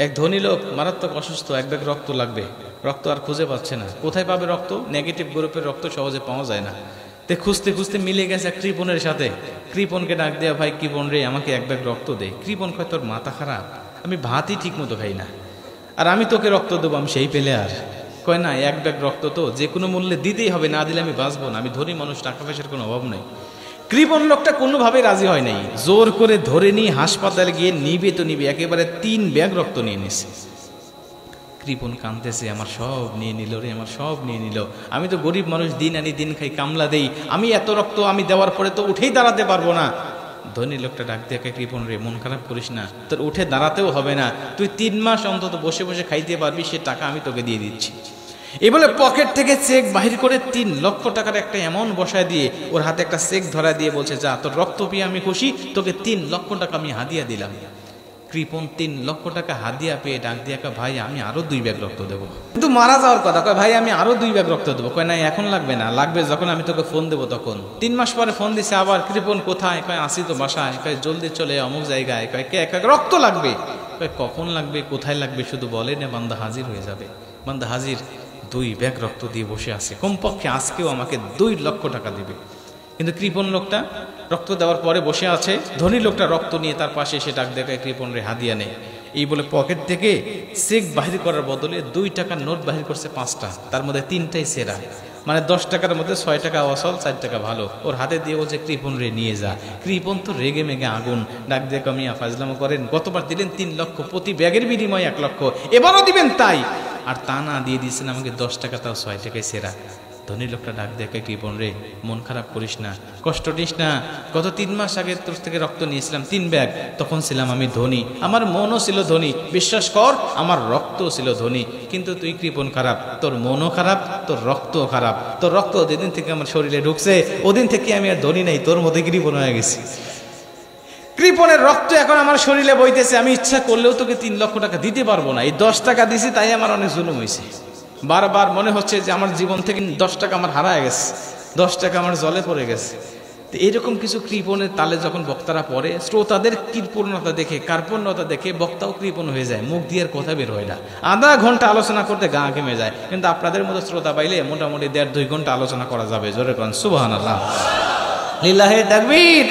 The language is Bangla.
এক ধনী লোক মারাত্মক অসুস্থ, এক ব্যাগ রক্ত লাগবে, রক্ত আর খুঁজে পাচ্ছে না। কোথায় পাবে রক্ত? নেগেটিভ গ্রুপের রক্ত সহজে পাওয়া যায় না। তে খুঁজতে খুঁজতে মিলে গেছে কৃপণের সাথে। কৃপণকে ডাক দেয়া, ভাই কৃপণ রে, আমাকে এক ব্যাগ রক্ত দে। কৃপণ কয়, তোর মাথা খারাপ, আমি ভাতই ঠিক মতো খাই না, আর আমি তোকে রক্ত দেবো, আমি সেই পেলে আর? কয় না, এক ব্যাগ রক্ত তো যে কোনো মূল্যে দিতেই হবে, না দিলে আমি বাঁচবো না, আমি ধনী মানুষ, টাকা পয়সার কোনো অভাব নেই। কৃপণ লোকটা কোনোভাবে রাজি হয় নাই, জোর করে ধরে নিয়ে হাসপাতালে গিয়ে নিবে তো নিবে, একেবারে 3 ব্যাগ রক্ত নিয়ে নিছে। কৃপণ কাঁদতেছে, আমার সব নিয়ে নিল রে, আমার সব নিয়ে নিল, আমি তো গরিব মানুষ, দিন আনি দিন খাই, কামলা দেই, আমি এত রক্ত আমি দেওয়ার পরে তো উঠেই দাঁড়াতে পারবো না। ধনী লোকটা ডাক দেখে, কৃপণ রে, মন খারাপ করিস না, তোর উঠে দাঁড়াতেও হবে না, তুই 3 মাস অন্তত বসে বসে খাইতে পারবি, সে টাকা আমি তোকে দিয়ে দিচ্ছি। এই বলে পকেট থেকে চেক বাহির করে 3 লক্ষ টাকার একটা অ্যামাউন্ট বসায় দিয়ে ওর হাতে একটা চেক ধরা দিয়ে বলছে, যা, তোর রক্ত পেয়ে আমি খুশি, তোকে 3 লক্ষ টাকা আমি হাদিয়া দিলাম। কৃপণ 3 লক্ষ টাকা হাদিয়া পেয়ে ডাক দিয়া, ভাই আমি আরো 2 ব্যাগ রক্ত দেবো। কিন্তু মারা যাওয়ার কথা, কয় ভাই আমি আরো 2 ব্যাগ রক্ত দেবো। কয় না, এখন লাগবে না, লাগবে যখন আমি তোকে ফোন দেবো তখন। 3 মাস পরে ফোন দিছে আবার, কৃপণ কোথায়? কয় আসি তো বাসায়। কয় জলদি চলে অমুক জায়গায়। কয় কে? রক্ত লাগবে। কয় কখন লাগবে, কোথায় লাগবে, শুধু বলে না, বান্দা হাজির হয়ে যাবে। বান্দা হাজির, 2 ব্যাগ রক্ত দিয়ে বসে আছে, কমপক্ষে আজকেও আমাকে 2 লক্ষ টাকা দিবে। কিন্তু কৃপণ লোকটা রক্ত দেওয়ার পরে বসে আছে, ধনী লোকটা রক্ত নিয়ে তার পাশে এসে ডাক দেখায়, কৃপণ রে, হাদিয়া নেই। এই বলে পকেট থেকে চেক বাহির করার বদলে 2 টাকার নোট বাহির করছে 5টা, তার মধ্যে 3টাই সেরা, মানে 10 টাকার মধ্যে 6 টাকা অসল, 4 টাকা ভালো। ওর হাতে দিয়ে বলছে, কৃপণ রে, নিয়ে যা। কৃপণ তো রেগে মেগে আগুন, ডাক দিয়ে, মিয়া ফাজলামো করেন, গতবার দিলেন 3 লক্ষ, প্রতি ব্যাগের বিনিময়ে 1 লক্ষ, এবারও দিবেন তাই? আর তা না দিয়ে দিচ্ছেন আমাকে 10 টাকা, তাও 6 টাকায় সেরা। ধনী লোকটা ডাক দেখে, কৃপণ রে, মন খারাপ করিস না, কষ্ট নিস না, গত 3 মাস আগে তোর থেকে রক্ত নিয়েছিলাম 3 ব্যাগ, তখন ছিলাম আমি ধনী, আমার মনও ছিল ধনী, বিশ্বাস কর আমার রক্তও ছিল ধনী। কিন্তু তুই কৃপণ খারাপ, তোর মনও খারাপ, তোর রক্তও খারাপ। তোর রক্ত যেদিন থেকে আমার শরীরে ঢুকছে, ওদিন থেকে আমি আর ধনী নাই, তোর মধ্যে কৃপণ হয়ে গেছি। কৃপণের রক্ত এখন আমার শরীরে বইতেছে, আমি ইচ্ছা করলেও তোকে 3 লক্ষ টাকা দিতে পারবো না। এই 10 টাকা দিছি, তাই আমার অনেক জুলুম হয়েছে। বারবার মনে হচ্ছে যে আমার জীবন থেকে 10 টাকা আমার হারায় গেছে, 10 টাকা আমার জলে পড়ে গেছে। তো এইরকম কিছু কৃপণের তালে যখন বক্তারা পড়ে, শ্রোতাদের কৃপণতা দেখে, কার্পণ্যতা দেখে বক্তাও কৃপণ হয়ে যায়, মুখ দিয়ে কথা বের হয় না। আধা ঘন্টা আলোচনা করতে গা ঘেমে যায়, কিন্তু আপনাদের মতো শ্রোতা পাইলে মোটামুটি 1.5-2 ঘন্টা আলোচনা করা যাবে। জোরে করেন সুবহানাল্লাহ, লিল্লাহি তাকবীর।